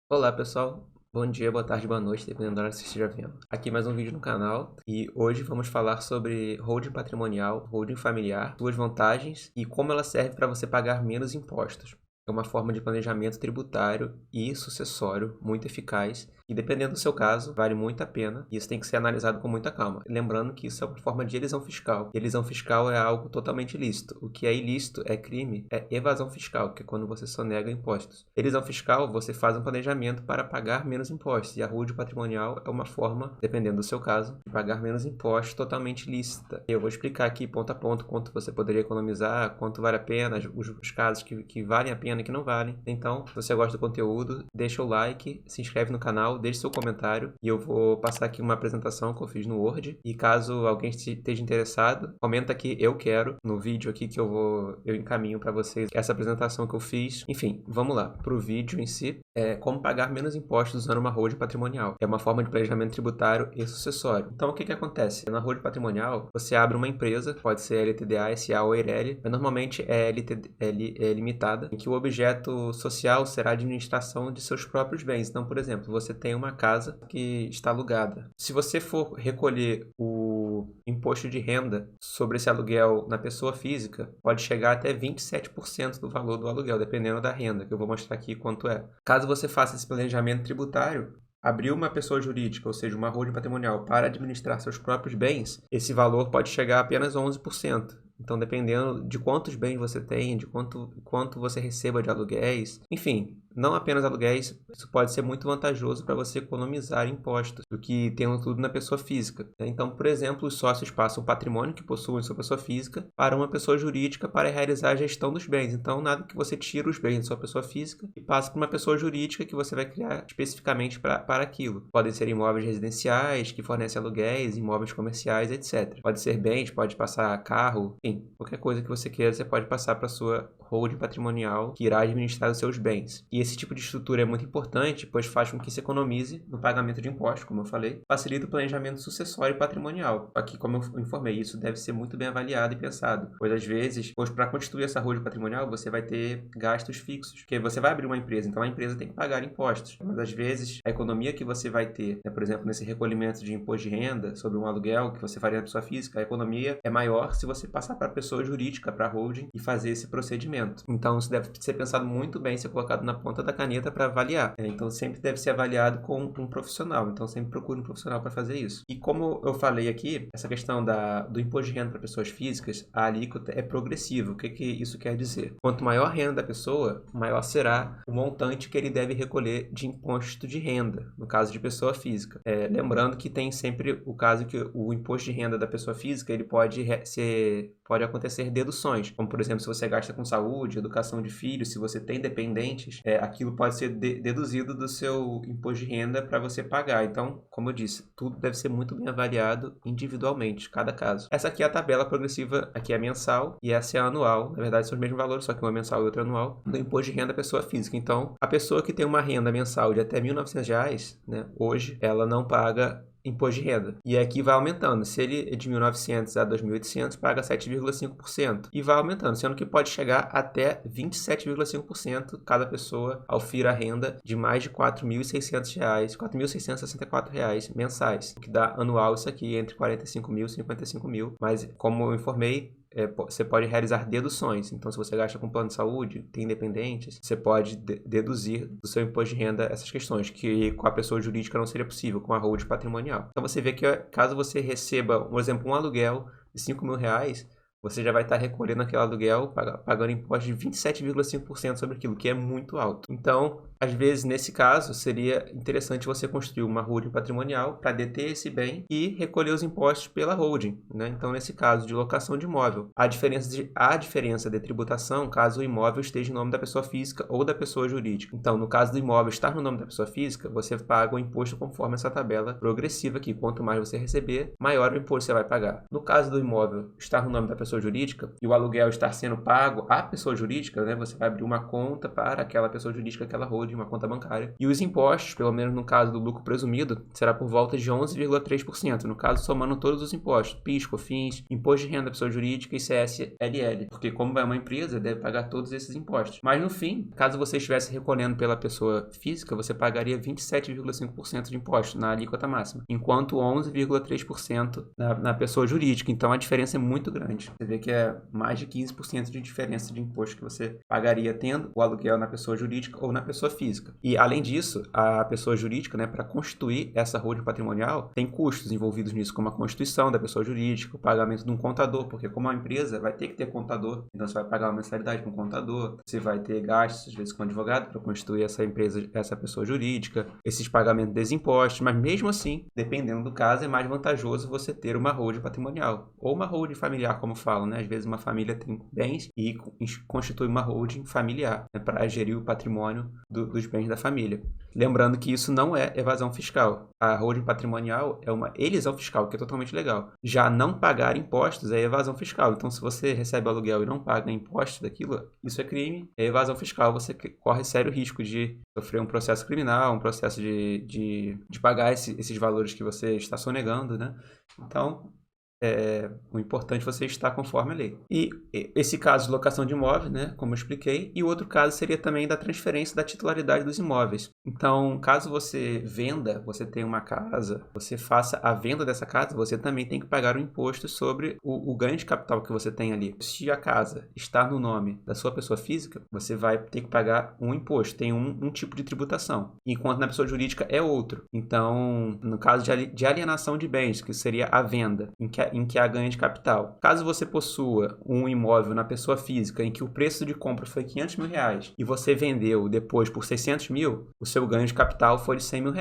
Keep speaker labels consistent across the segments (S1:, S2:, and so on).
S1: Olá pessoal, bom dia, boa tarde, boa noite, dependendo da hora que você esteja vendo. Aqui mais um vídeo no canal e hoje vamos falar sobre holding patrimonial, holding familiar, suas vantagens e como ela serve para você pagar menos impostos. É uma forma de planejamento tributário e sucessório muito eficaz e, dependendo do seu caso, vale muito a pena e isso tem que ser analisado com muita calma. Lembrando que isso é uma forma de elisão fiscal. Elisão fiscal é algo totalmente ilícito. O que é ilícito, é crime, é evasão fiscal, que é quando você sonega impostos. Elisão fiscal, você faz um planejamento para pagar menos impostos e a holding patrimonial é uma forma, dependendo do seu caso, de pagar menos impostos totalmente lícita. Eu vou explicar aqui ponto a ponto quanto você poderia economizar, quanto vale a pena, os casos que valem a pena e que não valem. Então, se você gosta do conteúdo, deixa o like, se inscreve no canal, deixe seu comentário e eu vou passar aqui uma apresentação que eu fiz no Word. E caso alguém esteja interessado, comenta aqui "eu quero" no vídeo aqui que eu encaminho para vocês essa apresentação que eu fiz. Enfim, vamos lá pro vídeo em si. Como pagar menos impostos usando uma holding patrimonial. É uma forma de planejamento tributário e sucessório. Então, o que acontece? Na holding patrimonial, você abre uma empresa, pode ser LTDA, SA ou EIRELI, mas normalmente é limitada, em que o objeto social será a administração de seus próprios bens. Então, por exemplo, você tem uma casa que está alugada. Se você for recolher o imposto de renda sobre esse aluguel na pessoa física, pode chegar até 27% do valor do aluguel, dependendo da renda, que eu vou mostrar aqui quanto é. Caso você faça esse planejamento tributário, abrir uma pessoa jurídica, ou seja, uma holding patrimonial, para administrar seus próprios bens, esse valor pode chegar a apenas 11%. Então, dependendo de quantos bens você tem, de quanto você receba de aluguéis, enfim, não apenas aluguéis, isso pode ser muito vantajoso para você economizar impostos do que tendo tudo na pessoa física. Então, por exemplo, os sócios passam o patrimônio que possuem em sua pessoa física para uma pessoa jurídica para realizar a gestão dos bens. Então, nada que você tira os bens da sua pessoa física e passa para uma pessoa jurídica que você vai criar especificamente para aquilo. Podem ser imóveis residenciais que fornecem aluguéis, imóveis comerciais, etc. Pode ser bens, pode passar carro, enfim, qualquer coisa que você queira, você pode passar para sua holding patrimonial que irá administrar os seus bens. E esse tipo de estrutura é muito importante, pois faz com que se economize no pagamento de impostos, como eu falei, facilita o planejamento sucessório e patrimonial. Aqui, como eu informei, isso deve ser muito bem avaliado e pensado, pois às vezes, para constituir essa holding patrimonial, você vai ter gastos fixos, porque você vai abrir uma empresa, então a empresa tem que pagar impostos. Mas às vezes, a economia que você vai ter, por exemplo, nesse recolhimento de imposto de renda sobre um aluguel que você faria na pessoa física, a economia é maior se você passar para a pessoa jurídica, para a holding, e fazer esse procedimento. Então, isso deve ser pensado muito bem, ser colocado na ponta da caneta para avaliar. Então, sempre deve ser avaliado com um profissional. Então, sempre procure um profissional para fazer isso. E como eu falei aqui, essa questão do imposto de renda para pessoas físicas, a alíquota é progressiva. O que isso quer dizer? Quanto maior a renda da pessoa, maior será o montante que ele deve recolher de imposto de renda, no caso de pessoa física. Lembrando que tem sempre o caso que o imposto de renda da pessoa física, ele pode acontecer deduções, como por exemplo, se você gasta com saúde, educação de filhos, se você tem dependentes, aquilo pode ser deduzido do seu imposto de renda para você pagar. Então, como eu disse, tudo deve ser muito bem avaliado individualmente, cada caso. Essa aqui é a tabela progressiva, aqui é mensal e essa é anual. Na verdade, são os mesmos valores, só que uma é mensal e outra anual, do imposto de renda da pessoa física. Então, a pessoa que tem uma renda mensal de até R$ 1.900, né, hoje, ela não paga imposto de renda. E aqui vai aumentando. Se ele é de 1.900 a 2.800, paga 7,5%. E vai aumentando, sendo que pode chegar até 27,5% cada pessoa ao FIR a renda de mais de R$ 4.600, R$ 4.664 mensais. O que dá anual isso aqui entre 45 mil e 55 mil. Mas, como eu informei, você pode realizar deduções. Então, se você gasta com plano de saúde, tem independentes, você pode deduzir do seu imposto de renda essas questões, que com a pessoa jurídica não seria possível, com a holding patrimonial. Então, você vê que caso você receba, por exemplo, um aluguel de R$ 5.000, você já vai estar recolhendo aquele aluguel, pagando imposto de 27,5% sobre aquilo, que é muito alto. Então, às vezes, nesse caso, seria interessante você construir uma holding patrimonial para deter esse bem e recolher os impostos pela holding, né? Então, nesse caso de locação de imóvel, há diferença de tributação caso o imóvel esteja em nome da pessoa física ou da pessoa jurídica. Então, no caso do imóvel estar no nome da pessoa física, você paga o imposto conforme essa tabela progressiva aqui. Quanto mais você receber, maior o imposto você vai pagar. No caso do imóvel estar no nome da pessoa pessoa jurídica e o aluguel estar sendo pago à pessoa jurídica, né? Você vai abrir uma conta para aquela pessoa jurídica, aquela holding, uma conta bancária. E os impostos, pelo menos no caso do lucro presumido, será por volta de 11,3%. No caso, somando todos os impostos, PIS, COFINS, imposto de renda da pessoa jurídica e CSLL. Porque como é uma empresa, deve pagar todos esses impostos. Mas no fim, caso você estivesse recolhendo pela pessoa física, você pagaria 27,5% de imposto na alíquota máxima, enquanto 11,3% na pessoa jurídica. Então a diferença é muito grande. Você vê que é mais de 15% de diferença de imposto que você pagaria tendo o aluguel na pessoa jurídica ou na pessoa física. E além disso, a pessoa jurídica, né, para constituir essa holding patrimonial, tem custos envolvidos nisso, como a constituição da pessoa jurídica, o pagamento de um contador, porque como a empresa vai ter que ter contador, então você vai pagar uma mensalidade com um contador, você vai ter gastos, às vezes, com advogado para constituir essa empresa, essa pessoa jurídica, esses pagamentos dos impostos, mas mesmo assim, dependendo do caso, é mais vantajoso você ter uma holding patrimonial, ou uma holding familiar, como falam, né? Às vezes uma família tem bens e constitui uma holding familiar, né, para gerir o patrimônio dos bens da família. Lembrando que isso não é evasão fiscal. A holding patrimonial é uma elisão fiscal, que é totalmente legal. Já não pagar impostos é evasão fiscal. Então, se você recebe aluguel e não paga impostos daquilo, isso é crime, é evasão fiscal. Você corre sério risco de sofrer um processo criminal, um processo de pagar esses valores que você está sonegando, né? Então, o importante é você estar conforme a lei. E esse caso de locação de imóveis, né, como eu expliquei, e o outro caso seria também da transferência da titularidade dos imóveis. Então, caso você venda, você tem uma casa, você faça a venda dessa casa, você também tem que pagar o imposto sobre o ganho de capital que você tem ali. Se a casa está no nome da sua pessoa física, você vai ter que pagar um imposto, tem um tipo de tributação, enquanto na pessoa jurídica é outro. Então, no caso de alienação de bens, que seria a venda, em que há ganho de capital. Caso você possua um imóvel na pessoa física em que o preço de compra foi R$500 mil e você vendeu depois por 600 mil, o seu ganho de capital foi de R$100 mil.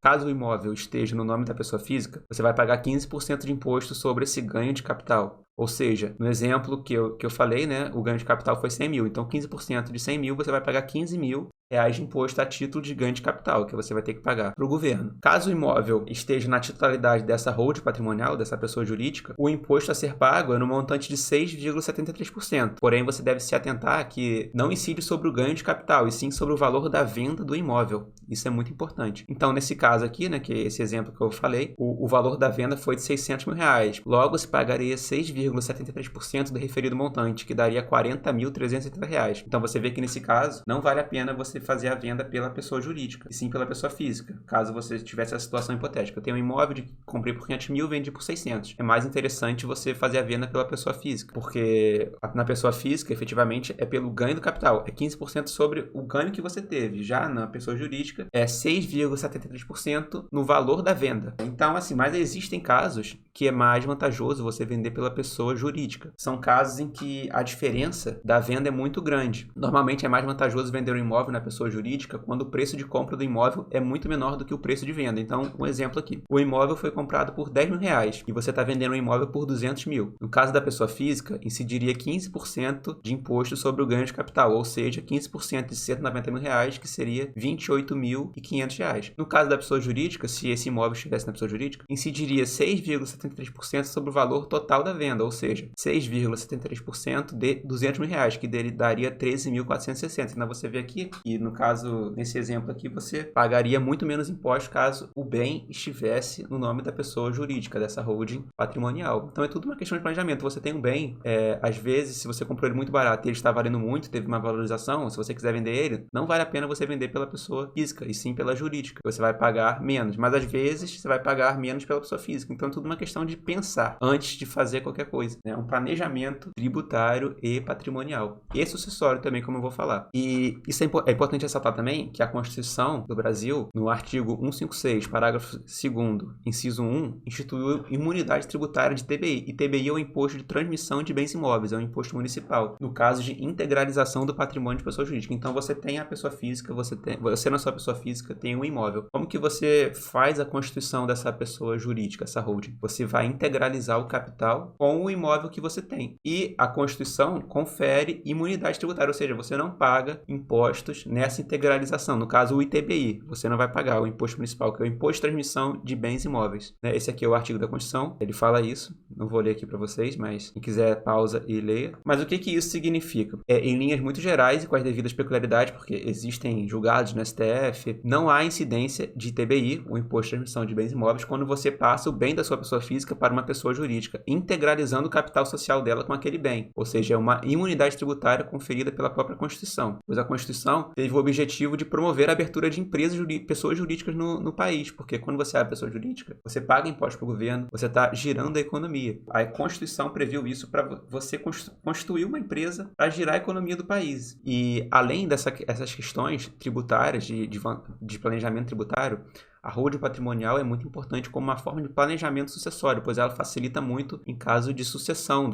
S1: Caso o imóvel esteja no nome da pessoa física, você vai pagar 15% de imposto sobre esse ganho de capital. Ou seja, no exemplo que eu falei, né, o ganho de capital foi 100 mil. Então, 15% de 100 mil, você vai pagar 15 mil reais de imposto a título de ganho de capital, que você vai ter que pagar para o governo. Caso o imóvel esteja na titularidade dessa holding patrimonial, dessa pessoa jurídica, o imposto a ser pago é no montante de 6,73%. Porém, você deve se atentar que não incide sobre o ganho de capital, e sim sobre o valor da venda do imóvel. Isso é muito importante. Então, nesse caso aqui, né, que é esse exemplo que eu falei, o valor da venda foi de 600 mil reais. Logo, se pagaria 6,73% do referido montante, que daria 40.330 reais. Então, você vê que nesse caso, não vale a pena você fazer a venda pela pessoa jurídica, e sim pela pessoa física, caso você tivesse a situação hipotética. Eu tenho um imóvel que comprei por 500 mil, vendi por 600. É mais interessante você fazer a venda pela pessoa física, porque na pessoa física, efetivamente, é pelo ganho do capital, é 15% sobre o ganho que você teve. Já na pessoa jurídica, é 6,73% no valor da venda. Então, assim, mas existem casos que é mais vantajoso você vender pela pessoa jurídica. São casos em que a diferença da venda é muito grande. Normalmente é mais vantajoso vender um imóvel na pessoa jurídica quando o preço de compra do imóvel é muito menor do que o preço de venda. Então, um exemplo aqui. O imóvel foi comprado por 10 mil reais e você está vendendo um imóvel por 200 mil. No caso da pessoa física, incidiria 15% de imposto sobre o ganho de capital, ou seja, 15% de 190 mil reais, que seria 28.500 reais. No caso da pessoa jurídica, se esse imóvel estivesse na pessoa jurídica, incidiria 6,73% sobre o valor total da venda, ou seja, 6,73% de 200 mil reais, que dele daria 13.460. Então, você vê aqui, e no caso, nesse exemplo aqui, você pagaria muito menos imposto caso o bem estivesse no nome da pessoa jurídica, dessa holding patrimonial. Então, é tudo uma questão de planejamento. Você tem um bem, às vezes, se você comprou ele muito barato e ele está valendo muito, teve uma valorização, se você quiser vender ele, não vale a pena você vender pela pessoa física, e sim pela jurídica. Você vai pagar menos, mas às vezes você vai pagar menos pela pessoa física. Então, é tudo uma questão de pensar antes de fazer qualquer coisa, né? Um planejamento tributário e patrimonial. E sucessório também, como eu vou falar. E isso é importante ressaltar também que a Constituição do Brasil, no artigo 156, parágrafo 2º, inciso 1, instituiu imunidade tributária de TBI. E TBI é o imposto de transmissão de bens imóveis, é um imposto municipal, no caso de integralização do patrimônio de pessoa jurídica. Então, você tem a pessoa física, você na sua pessoa física tem um imóvel. Como que você faz a constituição dessa pessoa jurídica, essa holding? Você vai integralizar o capital com o imóvel que você tem. E a Constituição confere imunidade tributária, ou seja, você não paga impostos nessa integralização. No caso, o ITBI, você não vai pagar o imposto municipal, que é o Imposto de Transmissão de Bens Imóveis. Esse aqui é o artigo da Constituição, ele fala isso. Não vou ler aqui para vocês, mas quem quiser pausa e leia. Mas o que isso significa? Em linhas muito gerais e com as devidas peculiaridades, porque existem julgados no STF, não há incidência de ITBI, o Imposto de Transmissão de Bens Imóveis, quando você passa o bem da sua pessoa física para uma pessoa jurídica, integralizando o capital social dela com aquele bem. Ou seja, é uma imunidade tributária conferida pela própria Constituição, pois a Constituição teve o objetivo de promover a abertura de empresas, pessoas jurídicas no país, porque quando você abre pessoa jurídica, você paga imposto para o governo, você está girando a economia. A Constituição previu isso para você constituir uma empresa para girar a economia do país. E além dessas questões tributárias, de planejamento tributário, a holding patrimonial é muito importante como uma forma de planejamento sucessório, pois ela facilita muito em caso de sucessão,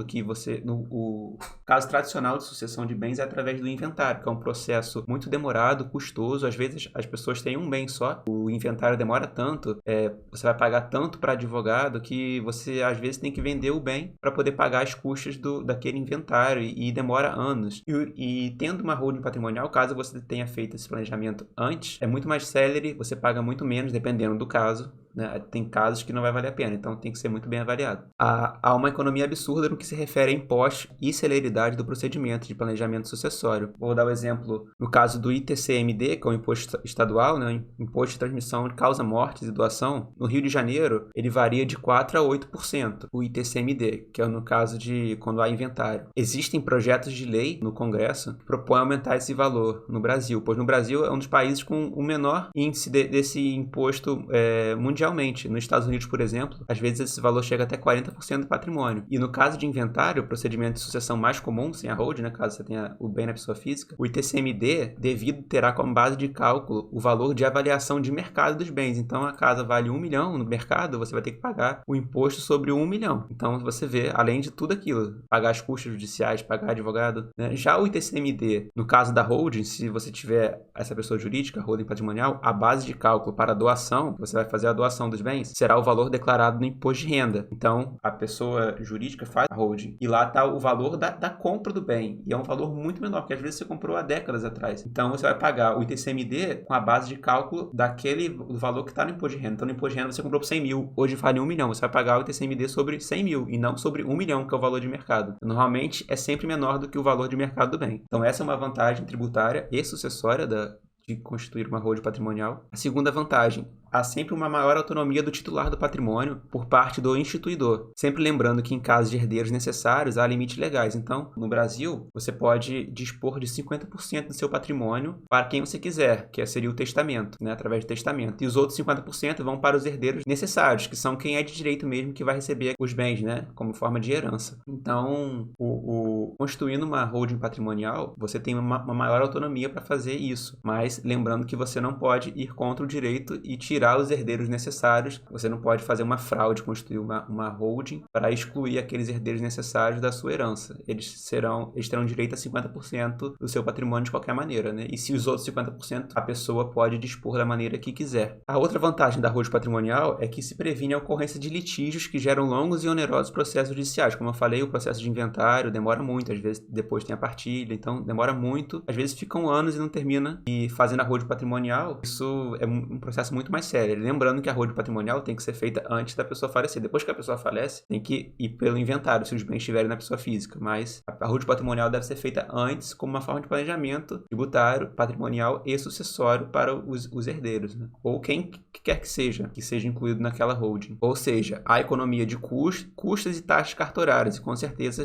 S1: o caso tradicional de sucessão de bens é através do inventário, que é um processo muito demorado, custoso. Às vezes as pessoas têm um bem só, o inventário demora tanto, você vai pagar tanto para advogado que você às vezes tem que vender o bem para poder pagar as custas daquele inventário e demora anos. E tendo uma holding patrimonial, caso você tenha feito esse planejamento antes, é muito mais célere, você paga muito menos, dependendo do caso, né? Tem casos que não vai valer a pena, então tem que ser muito bem avaliado. Há uma economia absurda no que se refere a impostos e celeridade do procedimento de planejamento sucessório. Vou dar o exemplo no caso do ITCMD, que é o imposto estadual, né? Imposto de transmissão de causa, mortes e doação. No Rio de Janeiro, ele varia de 4% a 8%, o ITCMD, que é no caso de quando há inventário. Existem projetos de lei no Congresso que propõem aumentar esse valor no Brasil, pois no Brasil é um dos países com o menor índice desse imposto mundialmente. Nos Estados Unidos, por exemplo, às vezes esse valor chega até 40% do patrimônio. E no caso de inventário, o procedimento de sucessão mais comum, sem a holding, né, caso você tenha o bem na pessoa física, o ITCMD terá como base de cálculo o valor de avaliação de mercado dos bens. Então, a casa vale 1 milhão no mercado, você vai ter que pagar o imposto sobre 1 milhão. Então, você vê, além de tudo aquilo, pagar as custas judiciais, pagar advogado, né? Já o ITCMD, no caso da holding, se você tiver essa pessoa jurídica, holding patrimonial, a base de cálculo para a doação, você vai fazer a doação dos bens, será o valor declarado no imposto de renda. Então, a pessoa jurídica faz a holding e lá está o valor da compra do bem. E é um valor muito menor, porque às vezes você comprou há décadas atrás. Então, você vai pagar o ITCMD com a base de cálculo do valor que está no imposto de renda. Então, no imposto de renda você comprou por 100 mil, hoje vale 1 milhão. Você vai pagar o ITCMD sobre 100 mil e não sobre 1 milhão, que é o valor de mercado. Normalmente, é sempre menor do que o valor de mercado do bem. Então, essa é uma vantagem tributária e sucessória de constituir uma holding patrimonial. A segunda vantagem, há sempre uma maior autonomia do titular do patrimônio por parte do instituidor. Sempre lembrando que em caso de herdeiros necessários, há limites legais. Então, no Brasil, você pode dispor de 50% do seu patrimônio para quem você quiser, que seria o testamento, né, através do testamento. E os outros 50% vão para os herdeiros necessários, que são quem é de direito mesmo que vai receber os bens, né, como forma de herança. Então, constituindo uma holding patrimonial, você tem uma maior autonomia para fazer isso. Mas lembrando que você não pode ir contra o direito e tirar os herdeiros necessários. Você não pode fazer uma fraude, constituir uma holding para excluir aqueles herdeiros necessários da sua herança. Eles terão direito a 50% do seu patrimônio de qualquer maneira, né? E se os outros 50%, a pessoa pode dispor da maneira que quiser. A outra vantagem da holding patrimonial é que se previne a ocorrência de litígios que geram longos e onerosos processos judiciais. Como eu falei, o processo de inventário demora muito, às vezes depois tem a partilha, então demora muito. Às vezes ficam anos e não termina. E fazendo a holding patrimonial, isso é um processo muito mais sério. Lembrando que a holding patrimonial tem que ser feita antes da pessoa falecer. Depois que a pessoa falece, tem que ir pelo inventário, se os bens estiverem na pessoa física. Mas a holding patrimonial deve ser feita antes como uma forma de planejamento tributário, patrimonial e sucessório para os herdeiros, né? Ou quem quer que seja incluído naquela holding. Ou seja, a economia de custas e taxas cartorárias, e com certeza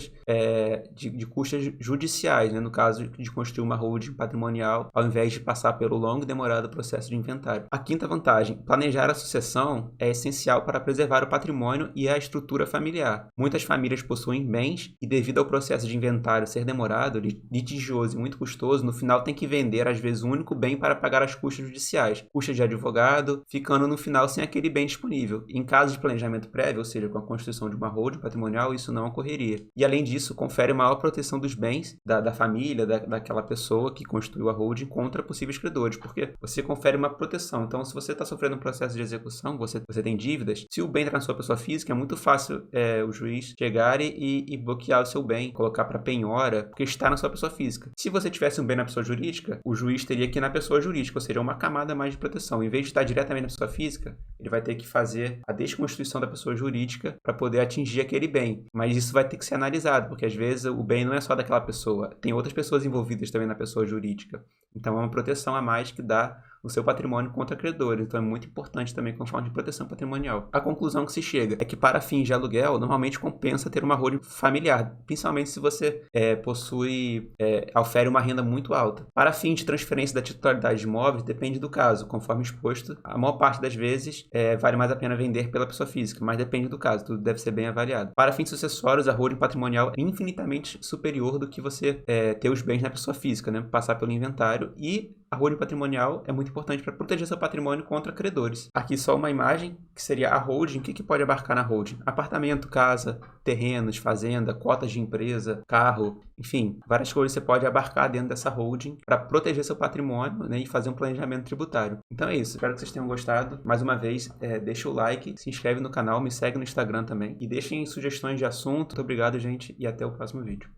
S1: de custas judiciais, né? No caso de construir uma holding patrimonial, ao invés de passar pelo longo e demorado processo de inventário. A quinta vantagem, planejar a sucessão é essencial para preservar o patrimônio e a estrutura familiar. Muitas famílias possuem bens e, devido ao processo de inventário ser demorado, litigioso e muito custoso, no final tem que vender, às vezes, um único bem para pagar as custas judiciais, custas de advogado, ficando no final sem aquele bem disponível. Em caso de planejamento prévio, ou seja, com a constituição de uma holding patrimonial, isso não ocorreria. E, além disso, confere maior proteção dos bens da família, daquela pessoa que constituiu a holding contra possíveis credores, porque você confere uma proteção. Então, se você está sofrendo estiver no processo de execução, você tem dívidas, se o bem está na sua pessoa física, é muito fácil o juiz chegar e bloquear o seu bem, colocar para penhora, porque está na sua pessoa física. Se você tivesse um bem na pessoa jurídica, o juiz teria que ir na pessoa jurídica, ou seja, uma camada mais de proteção. Em vez de estar diretamente na pessoa física, ele vai ter que fazer a desconstituição da pessoa jurídica para poder atingir aquele bem. Mas isso vai ter que ser analisado, porque às vezes o bem não é só daquela pessoa, tem outras pessoas envolvidas também na pessoa jurídica. Então é uma proteção a mais que dá o seu patrimônio contra credores. Então é muito importante também como forma de proteção patrimonial. A conclusão que se chega é que para fins de aluguel, normalmente compensa ter uma holding familiar, principalmente se você ofere uma renda muito alta. Para fins de transferência da titularidade de imóveis, depende do caso. Conforme exposto, a maior parte das vezes vale mais a pena vender pela pessoa física, mas depende do caso, tudo deve ser bem avaliado. Para fins sucessórios, a holding patrimonial é infinitamente superior do que você ter os bens na pessoa física, né? Passar pelo inventário, e a holding patrimonial é muito importante para proteger seu patrimônio contra credores. Aqui só uma imagem, que seria a holding. O que pode abarcar na holding? Apartamento, casa, terrenos, fazenda, cotas de empresa, carro, enfim, várias coisas você pode abarcar dentro dessa holding para proteger seu patrimônio, né, e fazer um planejamento tributário. Então é isso, espero que vocês tenham gostado. Mais uma vez, deixa o like, se inscreve no canal, me segue no Instagram também e deixem sugestões de assunto. Muito obrigado, gente, e até o próximo vídeo.